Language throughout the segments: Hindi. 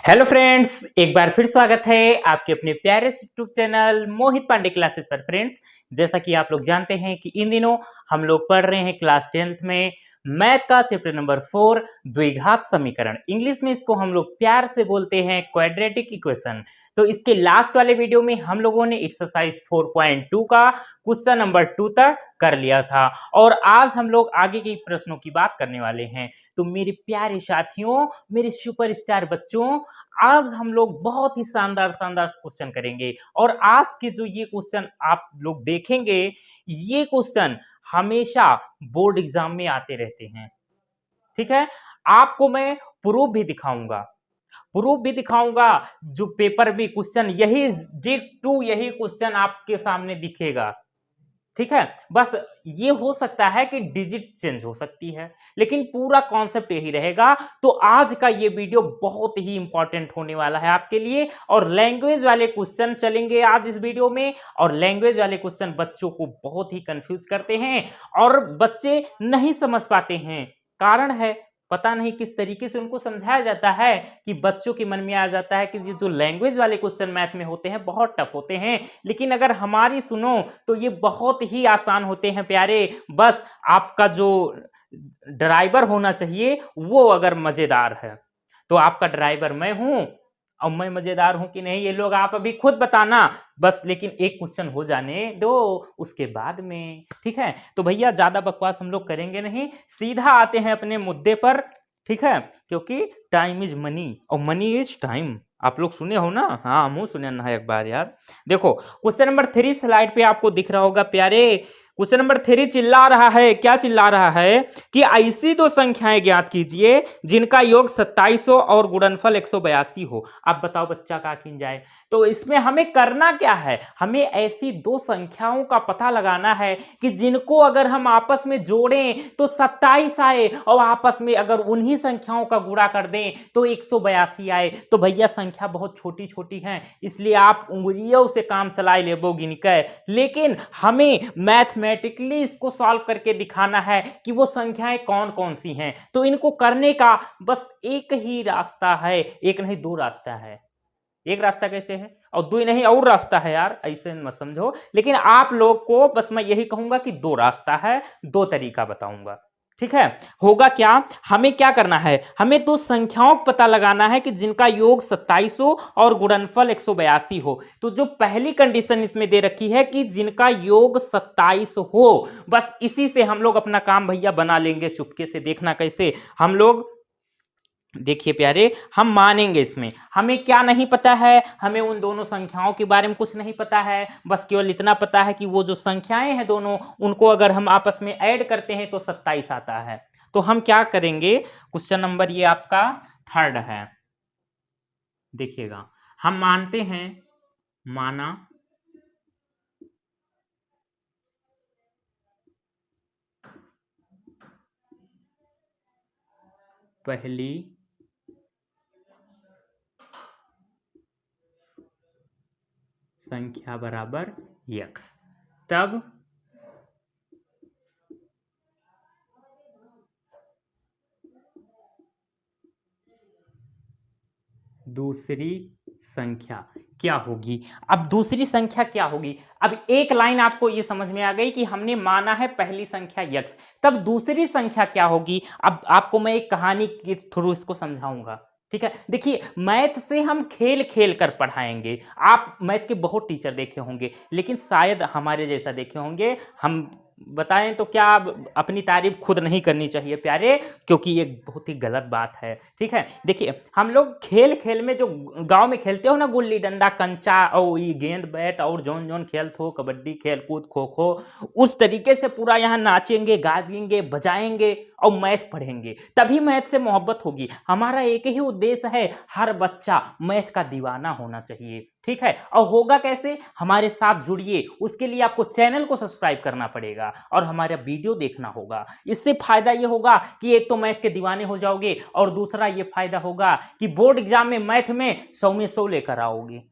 हेलो फ्रेंड्स, एक बार फिर स्वागत है आपके अपने प्यारे यूट्यूब चैनल मोहित पांडे क्लासेस पर। फ्रेंड्स, जैसा कि आप लोग जानते हैं कि इन दिनों हम लोग पढ़ रहे हैं क्लास 10th में मैथ का चैप्टर नंबर 4 द्विघात समीकरण। इंग्लिश में इसको हम लोग प्यार से बोलते हैं क्वाड्रेटिक इक्वेशन। तो इसके लास्ट वाले वीडियो में हम लोगों ने एक्सरसाइज 4.2 का क्वेश्चन नंबर 2 तक कर लिया था और आज हम लोग आगे के प्रश्नों की बात करने वाले हैं। तो मेरे प्यारे साथियों, मेरे सुपरस्टार बच्चों, आज हम लोग बहुत ही शानदार शानदार क्वेश्चन करेंगे और आज के जो ये क्वेश्चन आप लोग देखेंगे, ये क्वेश्चन हमेशा बोर्ड एग्जाम में आते रहते हैं। ठीक है, आपको मैं प्रूफ भी दिखाऊंगा, जो पेपर भी क्वेश्चन यही डिट्टू यही क्वेश्चन आपके सामने दिखेगा। ठीक है, बस ये हो सकता है कि डिजिट चेंज हो सकती है, लेकिन पूरा कॉन्सेप्ट यही रहेगा। तो आज का ये वीडियो बहुत ही इंपॉर्टेंट होने वाला है आपके लिए और लैंग्वेज वाले क्वेश्चन चलेंगे आज इस वीडियो में। और लैंग्वेज वाले क्वेश्चन बच्चों को बहुत ही कंफ्यूज करते हैं और बच्चे नहीं समझ पाते हैं। कारण है, पता नहीं किस तरीके से उनको समझाया जाता है कि बच्चों के मन में आ जाता है कि ये जो लैंग्वेज वाले क्वेश्चन मैथ में होते हैं बहुत टफ होते हैं, लेकिन अगर हमारी सुनो तो ये बहुत ही आसान होते हैं प्यारे। बस आपका जो ड्राइवर होना चाहिए वो अगर मजेदार है तो आपका ड्राइवर मैं हूं और मैं मजेदार हूं कि नहीं ये लोग आप अभी खुद बताना बस। लेकिन एक क्वेश्चन हो जाने दो उसके बाद में, ठीक है। तो भैया ज्यादा बकवास हम लोग करेंगे नहीं, सीधा आते हैं अपने मुद्दे पर, ठीक है। क्योंकि टाइम इज मनी और मनी इज टाइम, आप लोग सुने हो ना? हाँ, मुंह सुने ना एक बार यार। देखो क्वेश्चन नंबर 3 स्लाइड पे आपको दिख रहा होगा प्यारे। क्वेश्चन नंबर 3 चिल्ला रहा है, क्या चिल्ला रहा है कि ऐसी दो संख्याएं ज्ञात कीजिए जिनका योग 2700 और गुणनफल 182 हो। अब बताओ बच्चा का खिन जाए। तो इसमें हमें करना क्या है, हमें ऐसी दो संख्याओं का पता लगाना है कि जिनको अगर हम आपस में जोड़ें तो 27 आए और आपस में अगर उन्हीं संख्याओं का गुणा कर दें तो 182 आए। तो भैया संख्या बहुत छोटी छोटी है, इसलिए आप उंगलियों से काम चलाए लेबो गिनकर, लेकिन हमें मैथमेटिकली इसको सॉल्व करके दिखाना है कि वो संख्याएं कौन कौन सी हैं। तो इनको करने का बस एक ही रास्ता है, एक नहीं दो रास्ता है। एक रास्ता कैसे है और दो नहीं और रास्ता है यार, ऐसे मत समझो। लेकिन आप लोग को बस मैं यही कहूंगा कि दो रास्ता है, दो तरीका बताऊंगा, ठीक है। होगा क्या, हमें क्या करना है, हमें दो संख्याओं का पता लगाना है कि जिनका योग 2700 और गुणनफल 182 हो। तो जो पहली कंडीशन इसमें दे रखी है कि जिनका योग 27 हो, बस इसी से हम लोग अपना काम भैया बना लेंगे। चुपके से देखना कैसे हम लोग, देखिए प्यारे, हम मानेंगे इसमें। हमें क्या नहीं पता है, हमें उन दोनों संख्याओं के बारे में कुछ नहीं पता है, बस केवल इतना पता है कि वो जो संख्याएं हैं दोनों, उनको अगर हम आपस में ऐड करते हैं तो 27 आता है। तो हम क्या करेंगे, क्वेश्चन नंबर ये आपका 3 है, देखिएगा। हम मानते हैं, माना पहली संख्या बराबर x, तब दूसरी संख्या क्या होगी। अब दूसरी संख्या क्या होगी, अब एक लाइन आपको ये समझ में आ गई कि हमने माना है पहली संख्या x, तब दूसरी संख्या क्या होगी। अब आपको मैं एक कहानी के थ्रू इसको समझाऊंगा, ठीक है। देखिए मैथ से हम खेल खेल कर पढ़ाएंगे। आप मैथ के बहुत टीचर देखे होंगे, लेकिन शायद हमारे जैसा देखे होंगे। हम बताएं तो क्या अपनी तारीफ खुद नहीं करनी चाहिए प्यारे, क्योंकि ये बहुत ही गलत बात है, ठीक है। देखिए हम लोग खेल खेल में जो गांव में खेलते हो ना, गुल्ली डंडा कंचा और ये गेंद बैट और जोन जोन खेल हो, कबड्डी खेल कूद खो खो, उस तरीके से पूरा यहाँ नाचेंगे गाएंगे बजाएंगे और मैथ पढ़ेंगे, तभी मैथ से मोहब्बत होगी। हमारा एक ही उद्देश्य है, हर बच्चा मैथ का दीवाना होना चाहिए, ठीक है। और होगा कैसे, हमारे साथ जुड़िए। उसके लिए आपको चैनल को सब्सक्राइब करना पड़ेगा और हमारा वीडियो देखना होगा। इससे फायदा ये होगा कि एक तो मैथ के दीवाने हो जाओगे और दूसरा ये फायदा होगा कि बोर्ड एग्जाम में मैथ में 100 में 100 लेकर आओगे।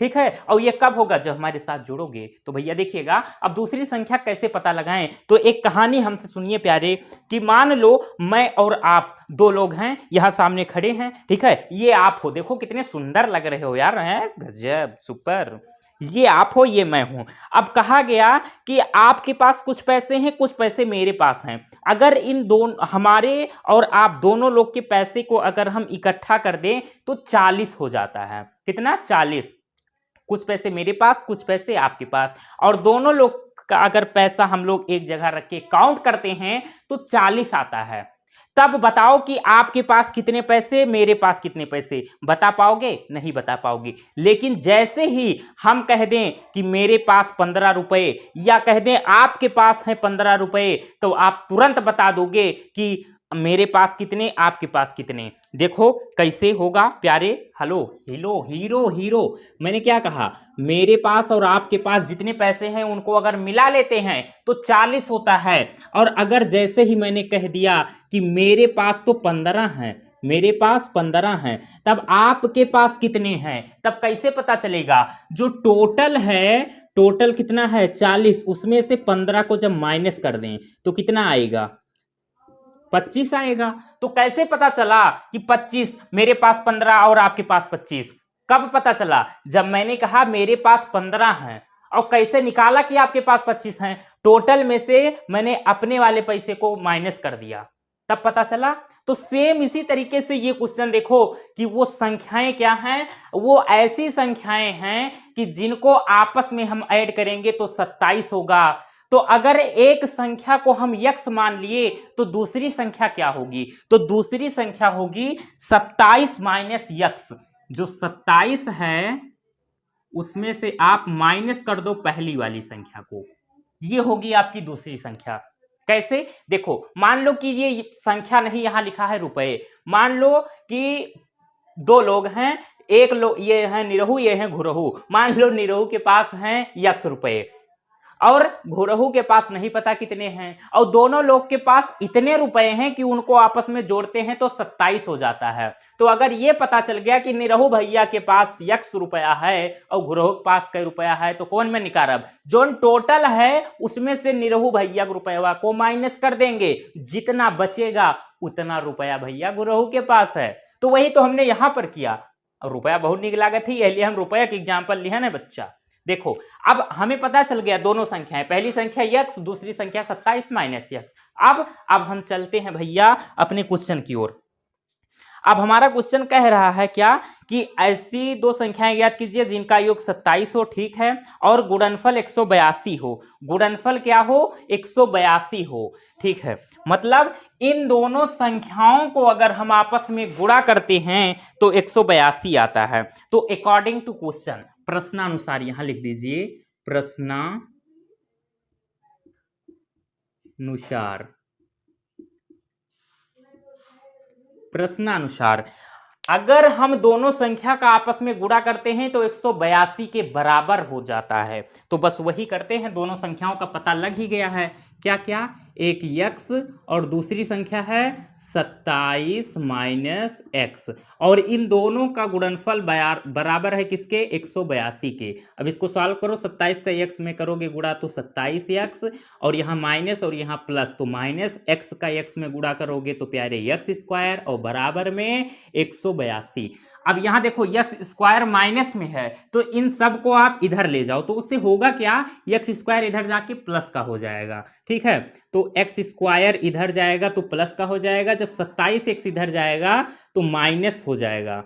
ठीक है। और ये कब होगा? जब हमारे साथ जुड़ोगे। तो भैया देखिएगा, अब दूसरी संख्या कैसे पता लगाएं? तो एक कहानी हमसे सुनिए प्यारे, कि मान लो मैं और आप दो लोग हैं, यहाँ सामने खड़े हैं, ठीक है। ये आप हो, देखो कितने सुंदर लग रहे हो यार, हैं गजब सुपर। ये आप हो, ये मैं हूं। अब कहा गया कि आपके पास कुछ पैसे हैं, कुछ पैसे मेरे पास हैं। अगर इन दोनों, हमारे और आप दोनों लोग के पैसे को अगर हम इकट्ठा कर दें तो 40 हो जाता है। कितना? 40। कुछ पैसे मेरे पास, कुछ पैसे आपके पास, और दोनों लोग का अगर पैसा हम लोग एक जगह रख के काउंट करते हैं तो 40 आता है। तब बताओ कि आपके पास कितने पैसे, मेरे पास कितने पैसे? बता पाओगे? नहीं बता पाओगे। लेकिन जैसे ही हम कह दें कि मेरे पास 15 रुपए, या कह दें आपके पास है 15 रुपए, तो आप तुरंत बता दोगे कि मेरे पास कितने, आपके पास कितने। देखो कैसे होगा प्यारे। हेलो हीरो हीरो हीरो, मैंने क्या कहा? मेरे पास और आपके पास जितने पैसे हैं उनको अगर मिला लेते हैं तो 40 होता है। और अगर जैसे ही मैंने कह दिया कि मेरे पास तो 15 हैं, मेरे पास 15 हैं, तब आपके पास कितने हैं, तब कैसे पता चलेगा? जो टोटल है, टोटल कितना है? 40, उसमें से 15 को जब माइनस कर दें तो कितना आएगा? 25 आएगा। तो कैसे पता चला कि 25? मेरे पास 15 और आपके पास 25। कब पता चला? जब मैंने कहा मेरे पास 15 हैं। और कैसे निकाला कि आपके पास 25 हैं? टोटल में से मैंने अपने वाले पैसे को माइनस कर दिया, तब पता चला। तो सेम इसी तरीके से ये क्वेश्चन देखो कि वो संख्याएं क्या हैं? वो ऐसी संख्याएं हैं कि जिनको आपस में हम ऐड करेंगे तो 27 होगा। तो अगर एक संख्या को हम यक्स मान लिए तो दूसरी संख्या क्या होगी? तो दूसरी संख्या होगी 27 माइनस यक्स। जो 27 है उसमें से आप माइनस कर दो पहली वाली संख्या को, ये होगी आपकी दूसरी संख्या। कैसे? देखो, मान लो कि ये संख्या नहीं, यहां लिखा है रुपए। मान लो कि दो लोग हैं, एक लोग ये है निरहु, ये है घुरहु। मान लो निरहु के पास हैं यक्स रुपए और घुरहु के पास नहीं पता कितने हैं, और दोनों लोग के पास इतने रुपए हैं कि उनको आपस में जोड़ते हैं तो 27 हो जाता है। तो अगर ये पता चल गया कि निरहु भैया के पास यक्स रुपया है और घुरहु के पास कई रुपया है, तो कौन में निकारब? जो टोटल है उसमें से निरहु भैया रुपया को माइनस कर देंगे, जितना बचेगा उतना रुपया भैया घुरहु के पास है। तो वही तो हमने यहां पर किया। और रुपया बहुत निक लागत थी, इसलिए हम रुपया के एग्जाम्पल लिया ना बच्चा। देखो, अब हमें पता चल गया दोनों संख्याएं, पहली संख्या यक्स, दूसरी संख्या 27 माइनस यक्स। अब हम चलते हैं भैया अपने क्वेश्चन की ओर। अब हमारा क्वेश्चन कह रहा है क्या कि ऐसी दो संख्याएं याद कीजिए जिनका योग 27 हो, ठीक है, और गुणनफल 182 हो। गुणनफल क्या हो? 182 हो, ठीक है। मतलब इन दोनों संख्याओं को अगर हम आपस में गुणा करते हैं तो 182 आता है। तो अकॉर्डिंग टू क्वेश्चन, प्रश्नानुसार यहां लिख दीजिए, प्रश्नानुसार अगर हम दोनों संख्या का आपस में गुणा करते हैं तो 182 के बराबर हो जाता है। तो बस वही करते हैं, दोनों संख्याओं का पता लग ही गया है। क्या क्या? एक यक्स और दूसरी संख्या है 27 माइनस एक्स, और इन दोनों का गुणनफल बराबर है किसके? 182 के। अब इसको सॉल्व करो, 27 का एक्स में करोगे गुणा तो 27 एक्स, और यहाँ माइनस और यहाँ प्लस, तो माइनस एक्स का एक्स में गुणा करोगे तो प्यारे एक्स स्क्वायर, और बराबर में 182। अब यहां देखो एक्स स्क्वायर माइनस में है तो इन सब को आप इधर ले जाओ, तो उससे होगा क्या? एक्स स्क्वायर इधर जाके प्लस का हो जाएगा, ठीक है। तो एक्स स्क्वायर इधर जाएगा तो प्लस का हो जाएगा, जब 27 एक्स इधर जाएगा तो माइनस हो जाएगा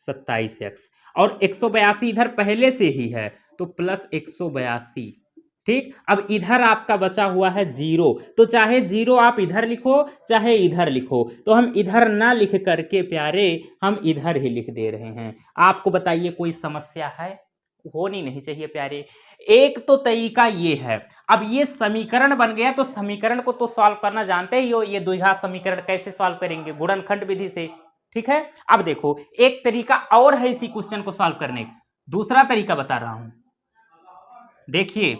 27 एक्स, और 182 इधर पहले से ही है तो प्लस 182, ठीक। अब इधर आपका बचा हुआ है 0, तो चाहे 0 आप इधर लिखो चाहे इधर लिखो, तो हम इधर ना लिख करके प्यारे हम इधर ही लिख दे रहे हैं। आपको बताइए कोई समस्या है? होनी नहीं चाहिए प्यारे। एक तो तरीका ये है। अब ये समीकरण बन गया तो समीकरण को तो सॉल्व करना जानते ही हो, ये द्विघात समीकरण कैसे सॉल्व करेंगे? गुणनखंड विधि से, ठीक है। अब देखो एक तरीका और है इसी क्वेश्चन को सॉल्व करने, दूसरा तरीका बता रहा हूं। देखिए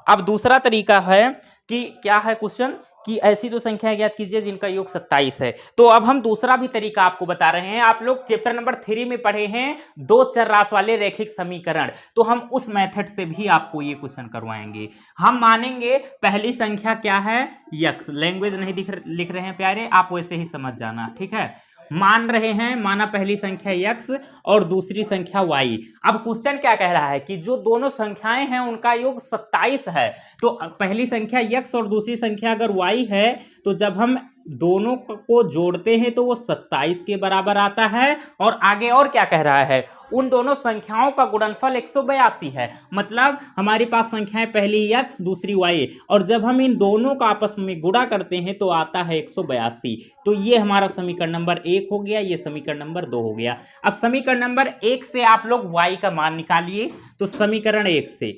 अब दूसरा तरीका है कि क्या है क्वेश्चन कि ऐसी दो संख्या ज्ञात कीजिए जिनका योग 27 है। तो अब हम दूसरा भी तरीका आपको बता रहे हैं। आप लोग चैप्टर नंबर 3 में पढ़े हैं दो चर राशि वाले रैखिक समीकरण, तो हम उस मेथड से भी आपको ये क्वेश्चन करवाएंगे। हम मानेंगे पहली संख्या क्या है, यक्स। लैंग्वेज नहीं लिख रहे हैं प्यारे, आप वैसे ही समझ जाना, ठीक है। मान रहे हैं, माना पहली संख्या यक्स और दूसरी संख्या वाई। अब क्वेश्चन क्या कह रहा है कि जो दोनों संख्याएं हैं उनका योग 27 है। तो पहली संख्या यक्स और दूसरी संख्या अगर वाई है, तो जब हम दोनों को जोड़ते हैं तो वो 27 के बराबर आता है। और आगे और क्या कह रहा है, उन दोनों संख्याओं का गुणनफल 182 है। मतलब हमारे पास संख्याएं पहली x दूसरी y, और जब हम इन दोनों का आपस में गुणा करते हैं तो आता है 182। तो ये हमारा समीकरण नंबर 1 हो गया, ये समीकरण नंबर 2 हो गया। अब समीकरण नंबर 1 से आप लोग y का मान निकालिए। तो समीकरण 1 से,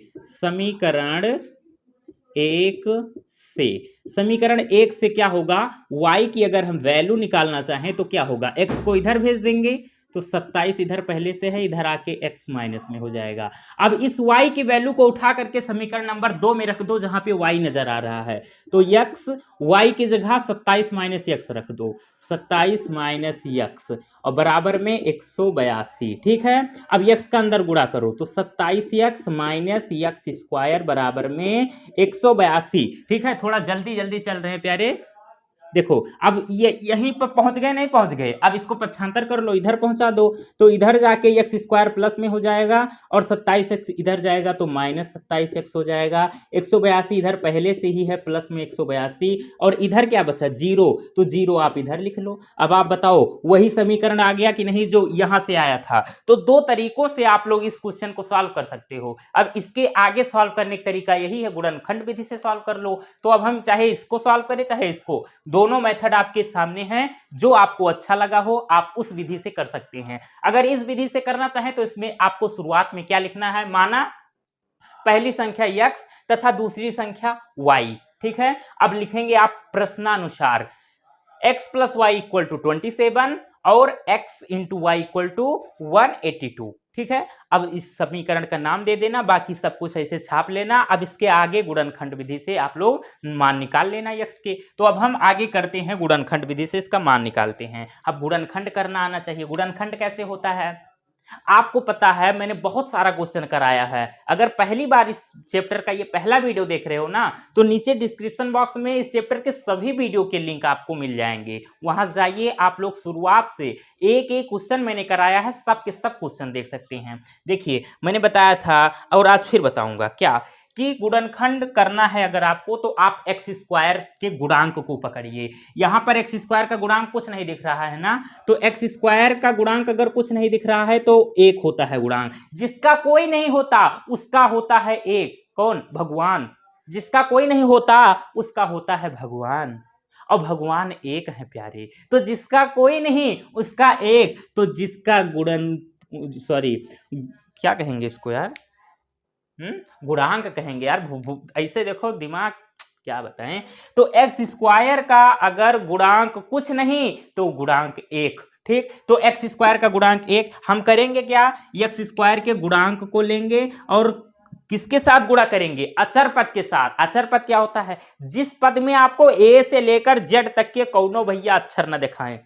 समीकरण 1 से क्या होगा, y की अगर हम वैल्यू निकालना चाहें तो क्या होगा, x को इधर भेज देंगे तो 27 इधर पहले से है, इधर आके x माइनस में हो जाएगा। अब इस y की वैल्यू को उठा करके समीकरण नंबर 2 में रख दो जहां पे y नजर आ रहा है। तो x y की जगह 27 माइनस x रख दो, 27 माइनस x और बराबर में 182। ठीक है, अब x का अंदर गुणा करो तो 27x माइनस x स्क्वायर बराबर में 182। ठीक है, थोड़ा जल्दी जल्दी चल रहे हैं प्यारे। देखो अब ये यहीं पर पहुंच गए, नहीं पहुंच गए, अब इसको पक्षांतर कर लो, इधर पहुंचा दो तो इधर जाके एक्स स्क्वायर प्लस में हो जाएगा और 27x इधर जाएगा तो माइनस 27x हो जाएगा। 182 इधर पहले से ही है, प्लस में 182 और इधर क्या बचा, जीरो, तो जीरो आप इधर लिख लो। अब आप बताओ वही समीकरण आ गया कि नहीं जो यहां से आया था। तो दो तरीकों से आप लोग इस क्वेश्चन को सॉल्व कर सकते हो। अब इसके आगे सॉल्व करने का तरीका यही है, गुणनखंड विधि से सॉल्व कर लो। तो अब हम चाहे इसको सॉल्व करें चाहे इसको, दोनों मेथड आपके सामने हैं, जो आपको अच्छा लगा हो आप उस विधि से कर सकते हैं। अगर इस विधि से करना चाहें तो इसमें आपको शुरुआत में क्या लिखना है, माना पहली संख्या x तथा दूसरी संख्या y। ठीक है, अब लिखेंगे आप प्रश्नानुसार x plus y equal to 27 और x into y equal to 182। ठीक है, अब इस समीकरण का नाम दे देना, बाकी सब कुछ ऐसे छाप लेना। अब इसके आगे गुणनखंड विधि से आप लोग मान निकाल लेना x के। तो अब हम आगे करते हैं, गुणनखंड विधि से इसका मान निकालते हैं। अब गुणनखंड करना आना चाहिए। गुणनखंड कैसे होता है आपको पता है, मैंने बहुत सारा क्वेश्चन कराया है। अगर पहली बार इस चैप्टर का ये पहला वीडियो देख रहे हो ना, तो नीचे डिस्क्रिप्शन बॉक्स में इस चैप्टर के सभी वीडियो के लिंक आपको मिल जाएंगे, वहां जाइए। आप लोग शुरुआत से एक एक क्वेश्चन मैंने कराया है, सब के सब क्वेश्चन देख सकते हैं। देखिए मैंने बताया था और आज फिर बताऊंगा क्या कि गुणनखंड करना है अगर आपको, तो आप एक्स स्क्वायर के गुणांक को पकड़िए। यहां पर एक्स स्क्वायर का गुणांक कुछ नहीं दिख रहा है ना, तो एक्स स्क्वायर का गुणांक अगर कुछ नहीं दिख रहा है तो एक होता है गुणांक। जिसका कोई नहीं होता उसका होता है एक, कौन, भगवान। जिसका कोई नहीं होता उसका होता है भगवान, और भगवान एक है प्यारे। तो जिसका कोई नहीं उसका एक, तो जिसका क्या कहेंगे इसको यार, गुणांक कहेंगे यार। ऐसे देखो दिमाग क्या बताएं। तो एक्स स्क्वायर का अगर गुणांक कुछ नहीं तो गुणांक एक। ठीक, तो एक्स स्क्वायर का गुणांक एक, हम करेंगे क्या, एक्स स्क्वायर के गुणांक को लेंगे और किसके साथ गुणा करेंगे, अचर पद के साथ। अचर पद क्या होता है, जिस पद में आपको ए से लेकर जेड तक के कौनो भैया अक्षर न दिखाएं।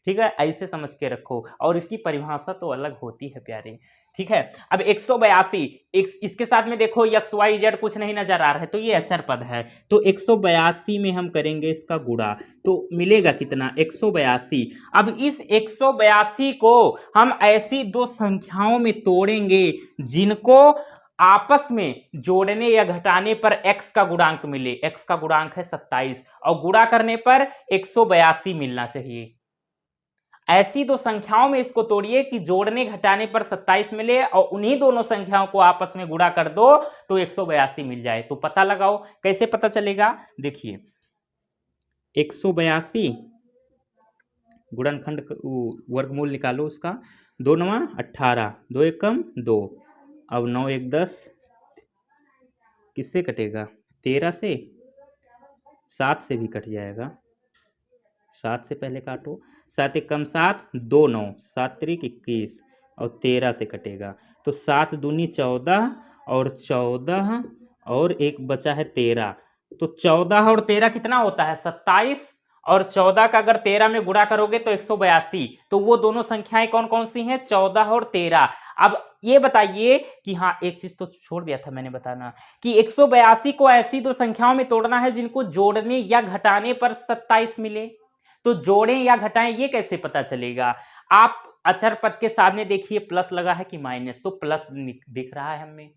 ठीक है, ऐसे समझ के रखो, और इसकी परिभाषा तो अलग होती है प्यारे। ठीक है, अब 182 इसके साथ में देखो एक्स वाई जेड कुछ नहीं नजर आ रहा है, तो ये अचर पद है। तो 182 में हम करेंगे इसका गुणा, तो मिलेगा कितना, 182। अब इस 182 को हम ऐसी दो संख्याओं में तोड़ेंगे जिनको आपस में जोड़ने या घटाने पर x का गुणांक मिले। x का गुणांक है 27 और गुणा करने पर 182 मिलना चाहिए। ऐसी दो संख्याओं में इसको तोड़िए कि जोड़ने घटाने पर 27 मिले और उन्हीं दोनों संख्याओं को आपस में गुणा कर दो तो 182 मिल जाए। तो पता लगाओ, कैसे पता चलेगा, देखिए 182 गुणनखंड वर्गमूल निकालो उसका, 2 9 18, 2 1 कम 2, अब 9 1 10, किससे कटेगा, 13 से, 7 से भी कट जाएगा, 7 से पहले काटो, 7 1 कम 7, 2 9, 7 3 21 और 13 से कटेगा तो 7 दूनी 14 और 14 और एक बचा है 13, तो 14 और 13 कितना होता है 27, और 14 का अगर 13 में गुणा करोगे तो 182। तो वो दोनों संख्याएं कौन कौन सी हैं 14 और 13। अब ये बताइए कि हाँ, एक चीज तो छोड़ दिया था मैंने बताना कि 182 को ऐसी दो संख्याओं में तोड़ना है जिनको जोड़ने या घटाने पर 27 मिले। तो जोड़ें या घटाएं ये कैसे पता चलेगा? आप अचर पद के सामने देखिए प्लस लगा है कि माइनस, तो प्लस दिख रहा है हमें।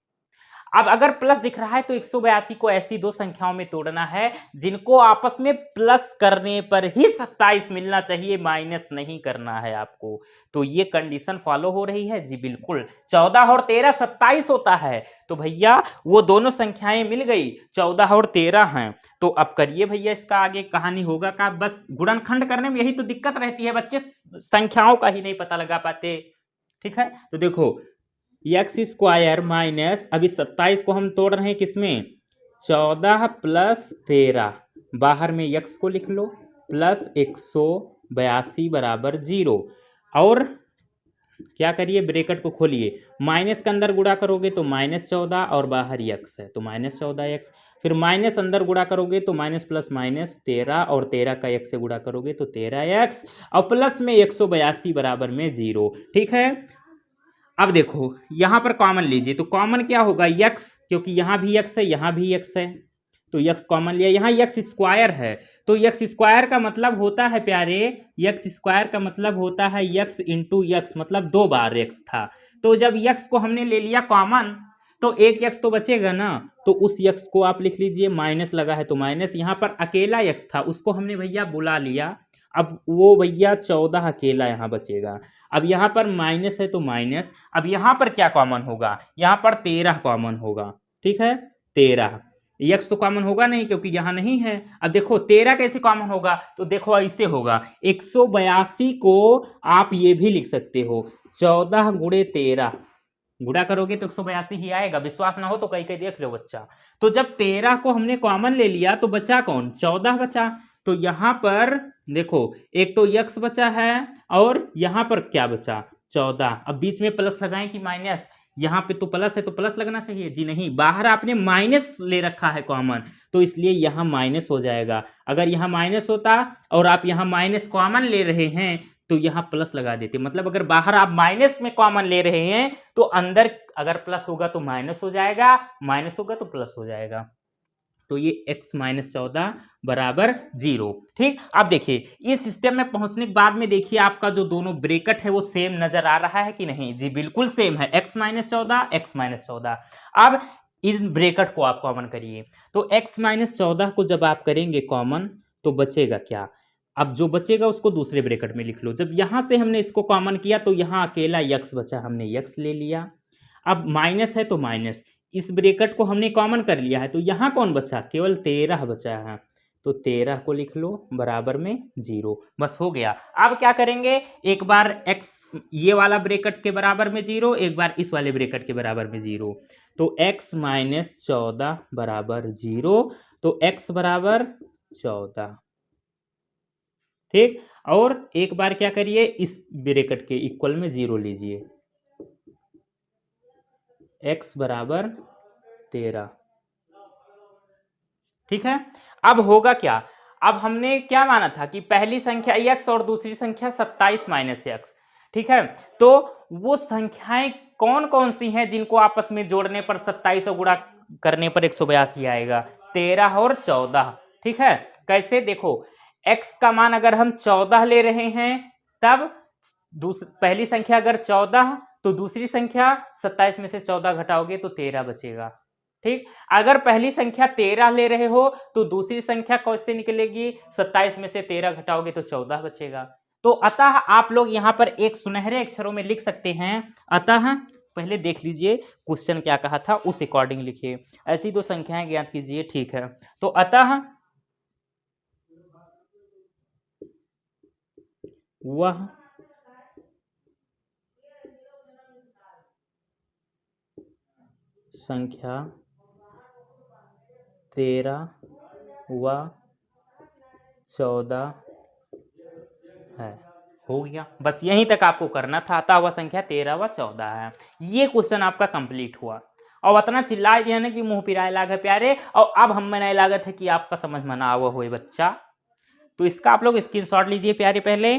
अब अगर प्लस दिख रहा है तो 182 को ऐसी दो संख्याओं में तोड़ना है जिनको आपस में प्लस करने पर ही 27 मिलना चाहिए, माइनस नहीं करना है आपको। तो ये कंडीशन फॉलो हो रही है जी, बिल्कुल। 14 और 13 27 होता है, तो भैया वो दोनों संख्याएं मिल गई, 14 और 13 हैं। तो अब करिए भैया, इसका आगे कहानी होगा का, बस गुणनखंड करने में यही तो दिक्कत रहती है, बच्चे संख्याओं का ही नहीं पता लगा पाते। ठीक है, तो देखो एक्स स्क्वायर माइनस, अभी 27 को हम तोड़ रहे हैं किसमें 14 प्लस 13, बाहर में एक्स को लिख लो, प्लस 182 बराबर 0। और क्या करिए ब्रैकेट को खोलिए, माइनस के अंदर गुणा करोगे तो -14 और बाहर एक्स है तो -14x, फिर माइनस अंदर गुणा करोगे तो माइनस प्लस माइनस 13 और 13 का x से गुणा करोगे तो 13x और प्लस में 182 बराबर में 0। ठीक है, अब देखो यहां पर कॉमन लीजिए, तो कॉमन क्या होगा x, क्योंकि यहां भी x है यहां भी x है, तो x कॉमन लिया, यहां x स्क्वायर है तो x स्क्वायर का मतलब होता है प्यारे, x स्क्वायर का मतलब होता है x इंटू x, मतलब 2 बार x था। तो जब x को हमने ले लिया कॉमन तो एक x तो बचेगा ना, तो उस x को आप लिख लीजिए, माइनस लगा है तो माइनस, यहाँ पर अकेला x था उसको हमने भैया बुला लिया, अब वो भैया 14 अकेला यहाँ बचेगा। अब यहाँ पर माइनस है तो माइनस, अब यहाँ पर क्या कॉमन होगा, यहाँ पर 13 कॉमन होगा। ठीक है, 13, एक्स तो कॉमन होगा नहीं क्योंकि यहाँ नहीं है। अब देखो 13 कैसे कॉमन होगा, तो देखो ऐसे होगा, 182 को आप ये भी लिख सकते हो 14 गुणे 13, गुणा करोगे तो 182 ही आएगा, विश्वास ना हो तो कहीं कहीं देख लो बच्चा। तो जब 13 को हमने कॉमन ले लिया तो बचा कौन 14 बचा, तो यहाँ पर देखो एक तो x बचा है और यहाँ पर क्या बचा 14। अब बीच में प्लस लगाएं कि माइनस, यहाँ पे तो प्लस है तो प्लस लगना चाहिए जी, नहीं, बाहर आपने माइनस ले रखा है कॉमन तो इसलिए यहाँ माइनस हो जाएगा। अगर यहाँ माइनस होता और आप यहाँ माइनस कॉमन ले रहे हैं तो यहाँ प्लस लगा देते, मतलब अगर बाहर आप माइनस में कॉमन ले रहे हैं तो अंदर अगर प्लस होगा तो माइनस हो जाएगा, माइनस होगा तो प्लस हो जाएगा। तो ये x माइनस 14 बराबर 0। ठीक, अब देखिए इस सिस्टम में पहुंचने के बाद में देखिए आपका जो दोनों ब्रैकेट है वो सेम नजर आ रहा है कि नहीं जी, बिल्कुल सेम है, x माइनस 14 x माइनस 14। अब इन ब्रैकेट को आप कॉमन करिए, तो x माइनस 14 को जब आप करेंगे कॉमन तो बचेगा क्या, अब जो बचेगा उसको दूसरे ब्रैकेट में लिख लो। जब यहां से हमने इसको कॉमन किया तो यहाँ अकेला x बचा, हमने x ले लिया। अब माइनस है तो माइनस, इस ब्रैकेट को हमने कॉमन कर लिया है तो यहाँ कौन बचा, केवल 13 बचा है, तो 13 को लिख लो बराबर में 0, बस हो गया। अब क्या करेंगे, एक बार x ये वाला ब्रैकेट के बराबर में 0, एक बार इस वाले ब्रैकेट के बराबर में 0, तो x माइनस 14 बराबर 0, तो x बराबर 14। ठीक, और एक बार क्या करिए इस ब्रैकेट के इक्वल में 0 लीजिए, x बराबर 13। ठीक है, अब होगा क्या, अब हमने क्या माना था कि पहली संख्या x और दूसरी संख्या 27 माइनस एक्स। ठीक है, तो वो संख्याएं कौन कौन सी हैं जिनको आपस में जोड़ने पर 27 और गुणा करने पर 182 आएगा, 13 और 14। ठीक है, कैसे देखो x का मान अगर हम 14 ले रहे हैं तब पहली संख्या अगर 14 तो दूसरी संख्या 27 में से 14 घटाओगे तो 13 बचेगा। ठीक, अगर पहली संख्या 13 ले रहे हो तो दूसरी संख्या कैसे निकलेगी, 27 में से 13 घटाओगे तो 14 बचेगा। तो अतः आप लोग यहाँ पर एक सुनहरे अक्षरों में लिख सकते हैं, अतः पहले देख लीजिए क्वेश्चन क्या कहा था उस अकॉर्डिंग लिखिए, ऐसी दो संख्याएं ज्ञात कीजिए। ठीक है, तो अतः वह संख्या 13 व 14 है, हो गया, बस यहीं तक आपको करना था, अतः वह संख्या 13 व 14 है। ये क्वेश्चन आपका कंप्लीट हुआ। और इतना चिल्लाए दिया ना कि मुंह पिराए लाग है प्यारे। और अब हम में नहीं लागत है कि आपका समझ में ना आवा होए बच्चा। तो इसका आप लोग स्क्रीनशॉट लीजिए प्यारे, पहले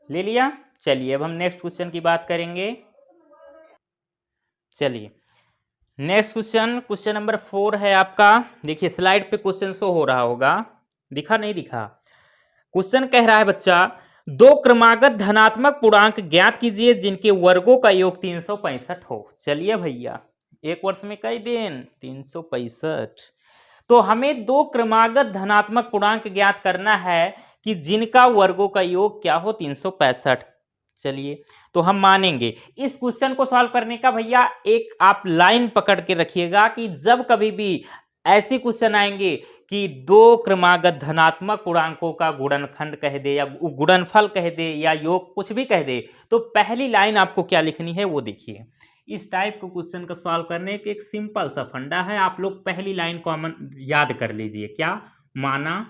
ले लिया। चलिए अब हम नेक्स्ट क्वेश्चन की बात करेंगे। चलिए नेक्स्ट क्वेश्चन, क्वेश्चन नंबर 4 है आपका। देखिए स्लाइड पे क्वेश्चन शो हो रहा होगा, दिखा नहीं दिखा। क्वेश्चन कह रहा है बच्चा, दो क्रमागत धनात्मक पूर्णांक ज्ञात कीजिए जिनके वर्गों का योग 365 हो। चलिए भैया, एक वर्ष में कई दिन 365। तो हमें दो क्रमागत धनात्मक पूर्णांक ज्ञात करना है कि जिनका वर्गों का योग क्या हो, 365। चलिए तो हम मानेंगे इस क्वेश्चन को सॉल्व करने का भैया एक आप लाइन पकड़ के रखिएगा कि जब कभी भी ऐसे क्वेश्चन आएंगे कि दो क्रमागत धनात्मक पूर्णांकों का गुणनखंड कह दे या गुणनफल कह दे या योग कुछ भी कह दे, तो पहली लाइन आपको क्या लिखनी है वो देखिए। इस टाइप के क्वेश्चन का सॉल्व करने के एक सिंपल सा फंडा है, आप लोग पहली लाइन कॉमन याद कर लीजिए। क्या माना,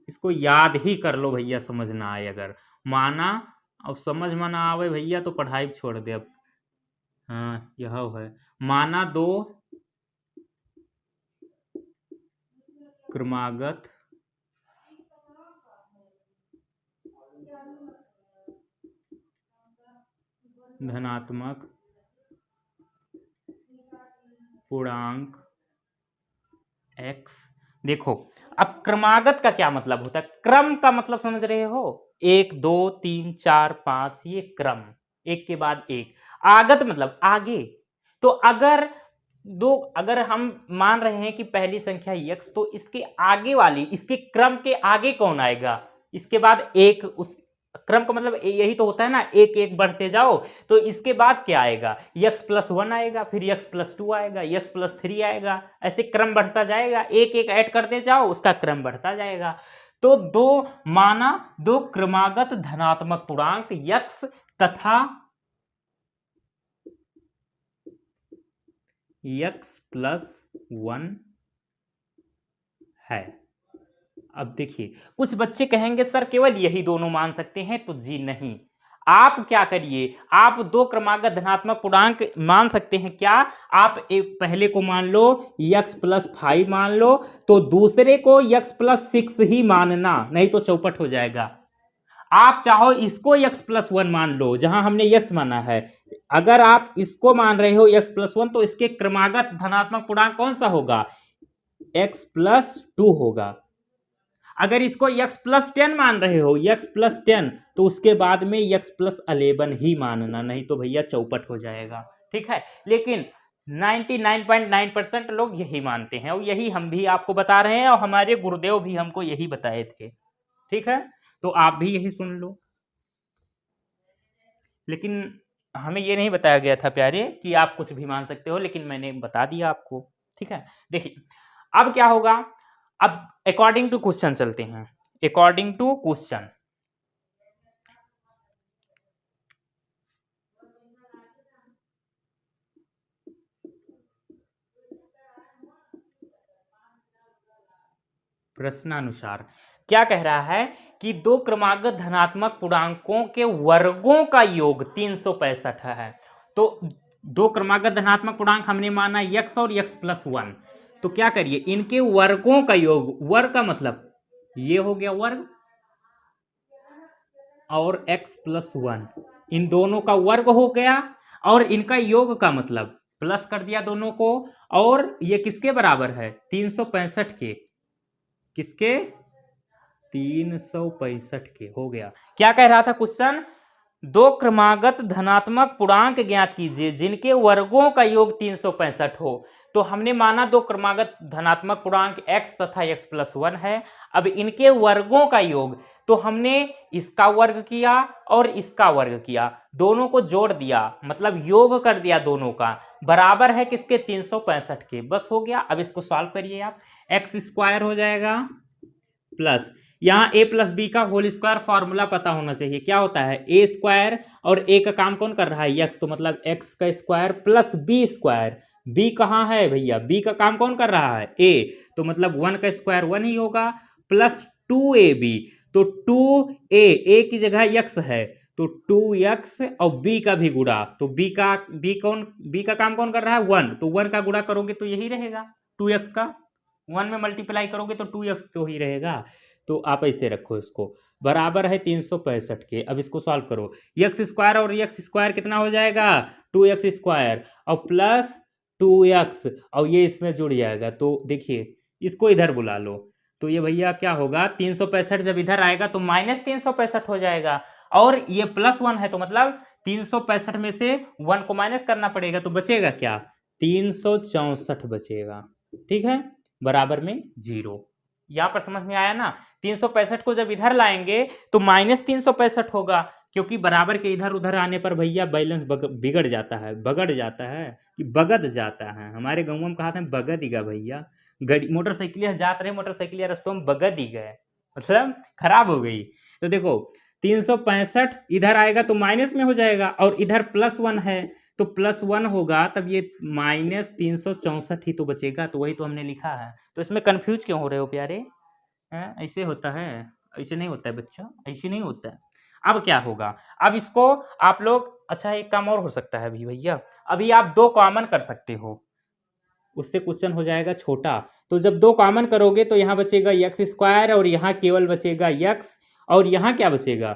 इसको याद ही कर लो भैया, समझ ना आए अगर माना। अब समझ में ना आवे भैया तो पढ़ाई छोड़ दे अब। हाँ यह है, माना दो क्रमागत धनात्मक पूर्णांक x। देखो अब क्रमागत का क्या मतलब होता है, क्रम का मतलब समझ रहे हो, 1 2 3 4 5 ये क्रम, एक के बाद एक। आगत मतलब आगे। तो अगर हम मान रहे हैं कि पहली संख्या x, तो इसके आगे वाली, इसके क्रम के आगे कौन आएगा, इसके बाद एक। उस क्रम का मतलब यही तो होता है ना, एक एक बढ़ते जाओ। तो इसके बाद क्या आएगा, x+1 आएगा, फिर x+2 आएगा, x+3 आएगा, ऐसे क्रम बढ़ता जाएगा, एक एक ऐड करते जाओ उसका क्रम बढ़ता जाएगा। तो दो क्रमागत धनात्मक पूर्णांक x तथा x+1 है। अब देखिए कुछ बच्चे कहेंगे सर केवल यही दोनों मान सकते हैं, तो जी नहीं, आप क्या करिए, आप दो क्रमागत धनात्मक पूर्णांक मान सकते हैं क्या, आप एक पहले को मान लो x+5 मान लो, तो दूसरे को x+6 ही मानना, नहीं तो चौपट हो जाएगा। आप चाहो इसको x+1 मान लो जहां हमने x माना है, अगर आप इसको मान रहे हो x+1 तो इसके क्रमागत धनात्मक पूर्णांक कौन सा होगा, x+2 होगा। अगर इसको x+10 मान रहे हो, x+10, तो उसके बाद में x+11 ही मानना, नहीं तो भैया चौपट हो जाएगा। ठीक है, लेकिन 99.9% लोग यही मानते हैं और यही हम भी आपको बता रहे हैं और हमारे गुरुदेव भी हमको यही बताए थे। ठीक है, तो आप भी यही सुन लो। लेकिन हमें ये नहीं बताया गया था प्यारे कि आप कुछ भी मान सकते हो, लेकिन मैंने बता दिया आपको। ठीक है, देखिए अब क्या होगा, अब अकॉर्डिंग टू क्वेश्चन चलते हैं। अकॉर्डिंग टू क्वेश्चन, प्रश्नानुसार क्या कह रहा है कि दो क्रमागत धनात्मक पूर्णांकों के वर्गों का योग 365 है। तो दो क्रमागत धनात्मक पूर्णांक हमने माना x और x+1, तो क्या करिए इनके वर्गों का योग, वर्ग का मतलब ये हो गया वर्ग, और x+1 इन दोनों का वर्ग हो गया, और इनका योग का मतलब प्लस कर दिया दोनों को, और ये किसके बराबर है, 365 के, किसके, 365 के हो गया। क्या कह रहा था क्वेश्चन, दो क्रमागत धनात्मक पूर्णांक ज्ञात कीजिए जिनके वर्गों का योग 365 हो। तो हमने माना दो क्रमागत धनात्मक पूर्णांक x तथा x+1 है। अब इनके वर्गों का योग, तो हमने इसका वर्ग किया और इसका वर्ग किया, दोनों को जोड़ दिया, मतलब योग कर दिया दोनों का, बराबर है किसके, 365 के, बस हो गया। अब इसको सॉल्व करिए आप, x² हो जाएगा प्लस, यहाँ a प्लस बी का होल स्क्वायर फॉर्मूला पता होना चाहिए, क्या होता है a², और a का काम कौन कर रहा है x, तो मतलब x का स्क्वायर प्लस b², b कहाँ है भैया, b का काम कौन कर रहा है a, तो मतलब 1 का स्क्वायर 1 ही होगा, प्लस 2ab, तो 2a, a की जगह x है तो 2x और b का भी गुणा, तो b का काम कौन कर रहा है 1, तो 1 का गुणा करोगे तो यही रहेगा 2x का, 1 में मल्टीप्लाई करोगे तो 2x तो ही रहेगा। तो आप ऐसे रखो इसको, बराबर है 365 के। अब इसको सॉल्व करो, एक्स स्क्वायर और एक्स स्क्वायर कितना हो जाएगा 2x स्क्वायर और प्लस 2x और ये इसमें जुड़ जाएगा। तो देखिए इसको इधर बुला लो, तो ये भैया क्या होगा 365 जब इधर आएगा तो माइनस 365 हो जाएगा, और ये प्लस 1 है तो मतलब 365 में से 1 को माइनस करना पड़ेगा, तो बचेगा क्या 364 बचेगा। ठीक है, बराबर में 0। यहां पर समझ में आया ना, 365 को जब इधर लाएंगे तो माइनस 365 होगा, क्योंकि बराबर के इधर उधर आने पर भैया बैलेंस बिगड़ जाता है, बगड़ जाता है कि बगद जाता है। हमारे गाँव में कहा था बगद ही गा भैया, मोटरसाइकिल जात रहे, मोटरसाइकिल रस्तों में बगद ही गए, मतलब खराब हो गई। तो देखो 365 इधर आएगा तो माइनस में हो जाएगा, और इधर प्लस 1 है तो प्लस 1 होगा, तब ये माइनस 364 ही तो बचेगा। तो वही तो हमने लिखा है। तो इसमें कंफ्यूज क्यों हो रहे हो प्यारे? ऐसे होता है, ऐसे नहीं होता है बच्चा, ऐसे नहीं होता है। अब क्या होगा, अब इसको आप लोग, अच्छा एक काम और हो सकता है अभी भैया, अभी आप 2 कॉमन कर सकते हो, उससे क्वेश्चन हो जाएगा छोटा। तो जब 2 कॉमन करोगे तो यहाँ बचेगा एक्स स्क्वायर और यहाँ केवल बचेगा एक्स, और यहाँ क्या बचेगा,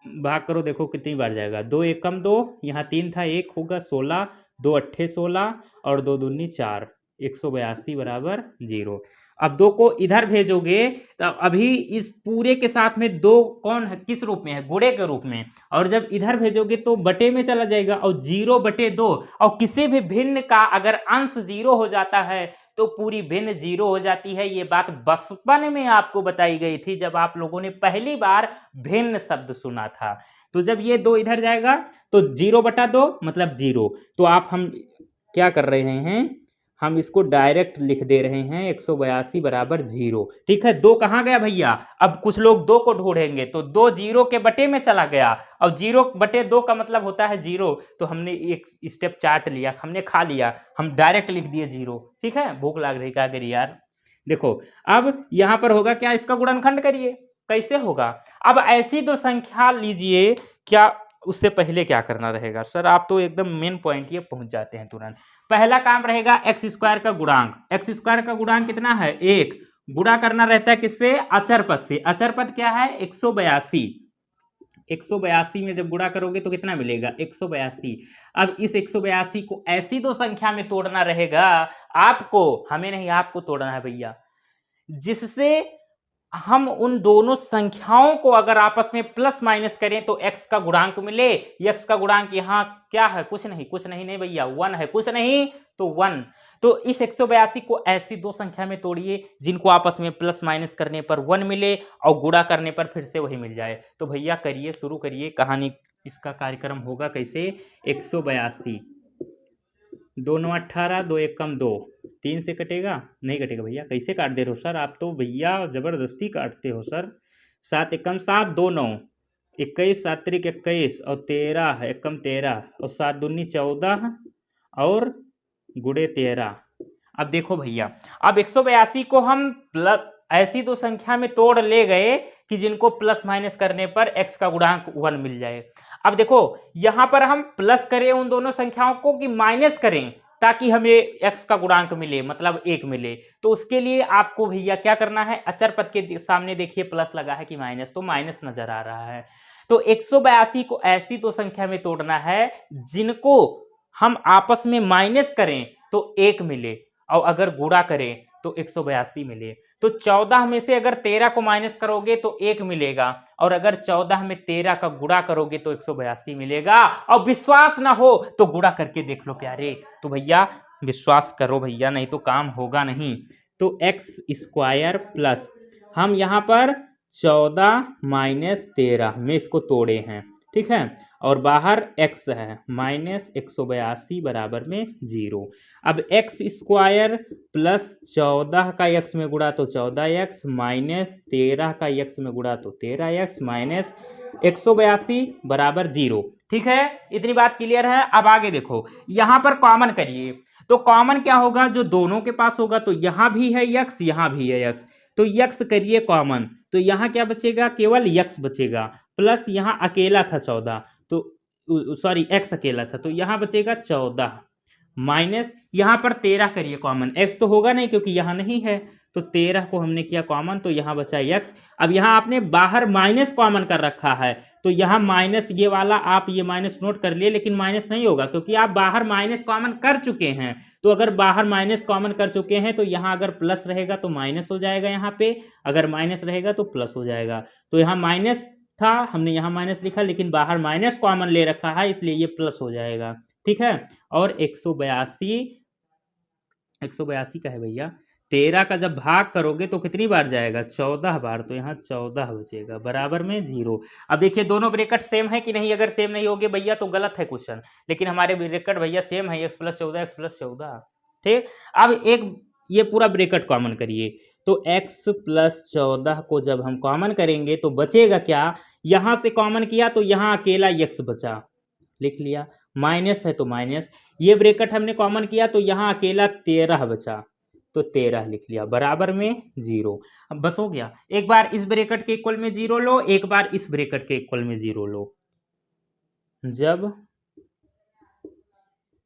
भाग करो देखो कितनी बार जाएगा, 2 एकम 2, यहाँ 3 था 1 होगा 16, 2 अट्ठे 16 और 2 दूनी 4, 182 बराबर 0। अब 2 को इधर भेजोगे तो अभी इस पूरे के साथ में 2 कौन है, किस रूप में है, गुणे के रूप में, और जब इधर भेजोगे तो बटे में चला जाएगा, और 0/2, और किसी भी भिन्न का अगर अंश 0 हो जाता है तो पूरी भिन्न 0 हो जाती है। ये बात बचपन में आपको बताई गई थी जब आप लोगों ने पहली बार भिन्न शब्द सुना था। तो जब ये 2 इधर जाएगा तो 0/2 मतलब 0। तो आप हम क्या कर रहे हैं, हम इसको डायरेक्ट लिख दे रहे हैं 182 बराबर 0। ठीक है, 2 कहाँ गया भैया, अब कुछ लोग 2 को ढूंढेंगे तो 2 0 के बटे में चला गया, और 0/2 का मतलब होता है 0। तो हमने एक स्टेप चाट लिया, हमने खा लिया, हम डायरेक्ट लिख दिए 0। ठीक है, भूख लग रही क्या करिए यार। देखो अब यहां पर होगा क्या, इसका गुणनखंड करिए, कैसे होगा। अब ऐसी 2 संख्या लीजिए, क्या उससे पहले क्या करना रहेगा सर, आप तो एकदम मेन पॉइंट ये पहुंच जाते हैं तुरंत। पहला काम रहेगा एक्स स्क्वायर का गुणांक, एक्स स्क्वायर का गुणांक कितना है 1, गुणा करना रहता है किससे, अचर पद से। अचर पद क्या है 182, 182 में जब गुणा करोगे तो कितना मिलेगा 182। अब इस 182 को ऐसी 2 संख्या में तोड़ना रहेगा आपको, हमें नहीं आपको तोड़ना है भैया, जिससे हम उन दोनों संख्याओं को अगर आपस में प्लस माइनस करें तो x का गुणांक मिले। x का गुणांक यहाँ क्या है, कुछ नहीं नहीं भैया 1 है, कुछ नहीं तो 1। तो इस 182 को ऐसी 2 संख्या में तोड़िए जिनको आपस में प्लस माइनस करने पर 1 मिले और गुणा करने पर फिर से वही मिल जाए। तो भैया करिए, शुरू करिए कहानी, इसका कार्यक्रम होगा कैसे, 182, 2 9 18, 2 एकम 2, 3 से कटेगा, नहीं कटेगा भैया, कैसे काट दे रहे हो सर आप तो भैया, जबरदस्ती काटते हो सर। 7 एकम 7, 2 9, 21, 7 त्रिक 21 और 13 एकम 13 और 7 दूनी 14 और गुड़े 13। अब देखो भैया, अब 182 को हम ऐसी 2 संख्या में तोड़ ले गए कि जिनको प्लस माइनस करने पर x का गुणांक 1 मिल जाए। अब देखो यहां पर हम प्लस करें उन दोनों संख्याओं को कि माइनस करें ताकि हमें x का गुणांक मिले, मतलब 1 मिले। तो उसके लिए आपको भैया क्या करना है, अचर पद के सामने देखिए प्लस लगा है कि माइनस, तो माइनस नजर आ रहा है। तो 182 को ऐसी 2 संख्या में तोड़ना है जिनको हम आपस में माइनस करें तो 1 मिले, और अगर गुणा करें तो 182 मिले। तो 14 में से अगर 13 को माइनस करोगे तो 1 मिलेगा, और अगर 14 में 13 का गुणा करोगे तो 182 मिलेगा। और विश्वास ना हो तो गुणा करके देख लो प्यारे। तो भैया विश्वास करो भैया, नहीं तो काम होगा नहीं। तो एक्स स्क्वायर प्लस, हम यहाँ पर 14 माइनस 13 में इसको तोड़े हैं, ठीक है, और बाहर x है माइनस 182 बराबर में 0। अब एक्स स्क्वायर प्लस 14 का x में गुणा तो 14x माइनस 13 का x में गुणा तो 13x माइनस 182 बराबर 0। ठीक है, इतनी बात क्लियर है। अब आगे देखो, यहां पर कॉमन करिए, तो कॉमन क्या होगा, जो दोनों के पास होगा तो यहां भी है x, यहां भी है x, तो यक्स करिए कॉमन, तो यहाँ क्या बचेगा, केवल यक्स बचेगा, प्लस यहाँ अकेला था 14, तो सॉरी एक्स अकेला था, तो यहाँ बचेगा 14 माइनस यहाँ पर 13 करिए कॉमन, एक्स तो होगा नहीं क्योंकि यहाँ नहीं है, तो 13 को हमने किया कॉमन, तो यहाँ बचा एक्स। अब यहाँ आपने बाहर माइनस कॉमन कर रखा है, तो यहाँ माइनस ये वाला आप ये माइनस नोट कर लिए, लेकिन माइनस नहीं होगा क्योंकि आप बाहर माइनस कॉमन कर चुके हैं। तो अगर बाहर माइनस कॉमन कर चुके हैं तो यहाँ अगर प्लस रहेगा तो माइनस हो जाएगा, यहाँ पे अगर माइनस रहेगा तो प्लस हो जाएगा। तो यहाँ माइनस था, हमने यहाँ माइनस लिखा, लेकिन बाहर माइनस कॉमन ले रखा है इसलिए ये प्लस हो जाएगा, ठीक है। और 182 का है भैया, 13 का जब भाग करोगे तो कितनी बार जाएगा, 14 बार, तो यहाँ 14 बचेगा बराबर में 0। अब देखिए दोनों ब्रैकेट सेम है कि नहीं, अगर सेम नहीं होगे भैया तो गलत है क्वेश्चन, लेकिन हमारे ब्रैकेट भैया सेम है, x + 14 x + 14, ठीक। अब एक ये पूरा ब्रैकेट कॉमन करिए, तो x + 14 को जब हम कॉमन करेंगे तो बचेगा क्या, यहाँ से कॉमन किया तो यहाँ अकेला x बचा, लिख लिया, माइनस है तो माइनस, ये ब्रैकेट हमने कॉमन किया तो यहाँ अकेला 13 बचा, तो 13 लिख लिया बराबर में 0। अब बस हो गया, एक बार इस ब्रैकेट के इक्वल में 0 लो, एक बार इस ब्रैकेट के इक्वल में 0 लो। जब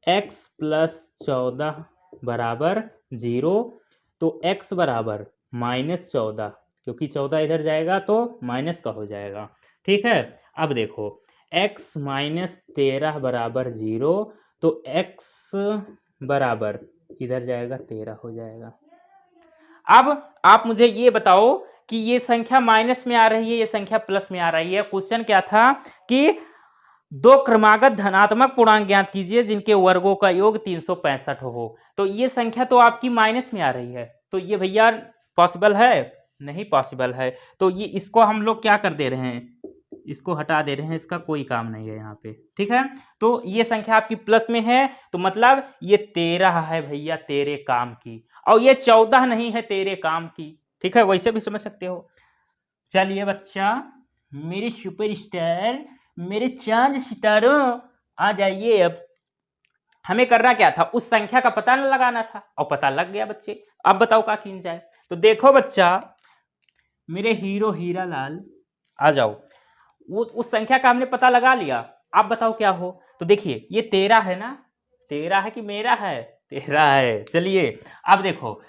x + 14 बराबर 0 तो x बराबर -14, क्योंकि 14 इधर जाएगा तो माइनस का हो जाएगा, ठीक है। अब देखो x - 13 बराबर 0, तो x बराबर इधर जाएगा 13 हो जाएगा। अब आप मुझे ये बताओ कि ये संख्या माइनस में आ रही है, ये संख्या प्लस में आ रही है। क्वेश्चन क्या था कि दो क्रमागत धनात्मक पूर्णांक ज्ञात कीजिए जिनके वर्गों का योग 365 हो। तो ये संख्या तो आपकी माइनस में आ रही है, तो ये भैया पॉसिबल है, नहीं पॉसिबल है। तो ये इसको हम लोग क्या कर दे रहे हैं, इसको हटा दे रहे हैं, इसका कोई काम नहीं है यहाँ पे, ठीक है। तो ये संख्या आपकी प्लस में है, तो मतलब ये 13 है भैया तेरे काम की, और ये 14 नहीं है तेरे काम की, ठीक है, वैसे भी समझ सकते हो। चलिए बच्चा, मेरे सुपरस्टार, मेरे चांद सितारों, आ जाइए। अब हमें करना क्या था, उस संख्या का पता लगाना था, और पता लग गया बच्चे। अब बताओ क्या किया जाए। तो देखो बच्चा, मेरे हीरो हीरा लाल, आ जाओ। वो उस संख्या का हमने पता लगा लिया, आप बताओ क्या हो। तो देखिए ये 13 है ना, 13 है कि मेरा है, 13 है। चलिए अब देखो,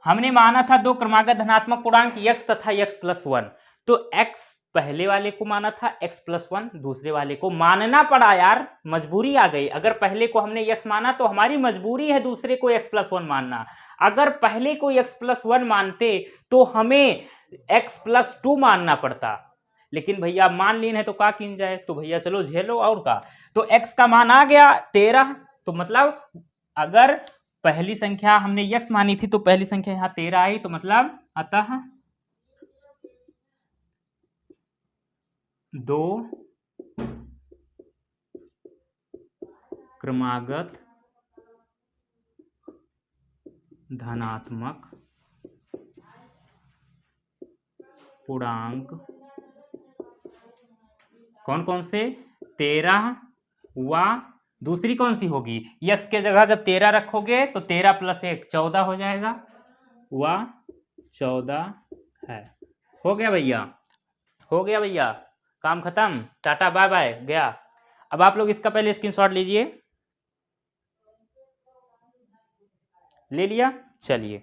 हमने माना था दो क्रमागत धनात्मक पूर्णांक x तथा x + 1, तो x पहले वाले को माना था, x + 1 दूसरे वाले को मानना पड़ा यार, मजबूरी आ गई। अगर पहले को हमने x माना तो हमारी मजबूरी है दूसरे को x + 1 मानना। अगर पहले को x + 1 मानते तो हमें x + 2 मानना पड़ता, लेकिन भैया मान लीन है तो क्या किन जाए, तो भैया चलो झेलो और का। तो x का मान आ गया 13, तो मतलब अगर पहली संख्या हमने x मानी थी तो पहली संख्या यहाँ 13 आई, तो मतलब अतः दो क्रमागत धनात्मक पूर्णांक कौन कौन से, 13 हुआ, दूसरी कौन सी होगी, x के जगह जब 13 रखोगे तो 13 + 1 14 हो जाएगा, हुआ 14 है। हो गया भैया, हो गया भैया, काम खत्म, टाटा बाय बाय, गया। अब आप लोग इसका पहले स्क्रीनशॉट लीजिए, ले लिया। चलिए,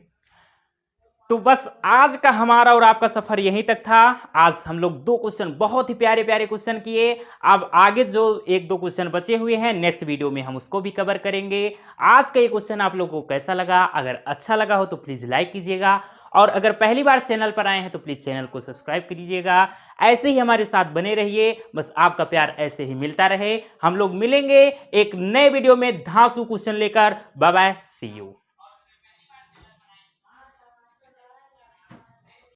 तो बस आज का हमारा और आपका सफर यहीं तक था। आज हम लोग 2 क्वेश्चन, बहुत ही प्यारे प्यारे क्वेश्चन किए। अब आगे जो 1-2 क्वेश्चन बचे हुए हैं नेक्स्ट वीडियो में हम उसको भी कवर करेंगे। आज का ये क्वेश्चन आप लोगों को कैसा लगा, अगर अच्छा लगा हो तो प्लीज़ लाइक कीजिएगा, और अगर पहली बार चैनल पर आए हैं तो प्लीज़ चैनल को सब्सक्राइब कीजिएगा। ऐसे ही हमारे साथ बने रहिए, बस आपका प्यार ऐसे ही मिलता रहे। हम लोग मिलेंगे एक नए वीडियो में धांसू क्वेश्चन लेकर। Bye bye, see you.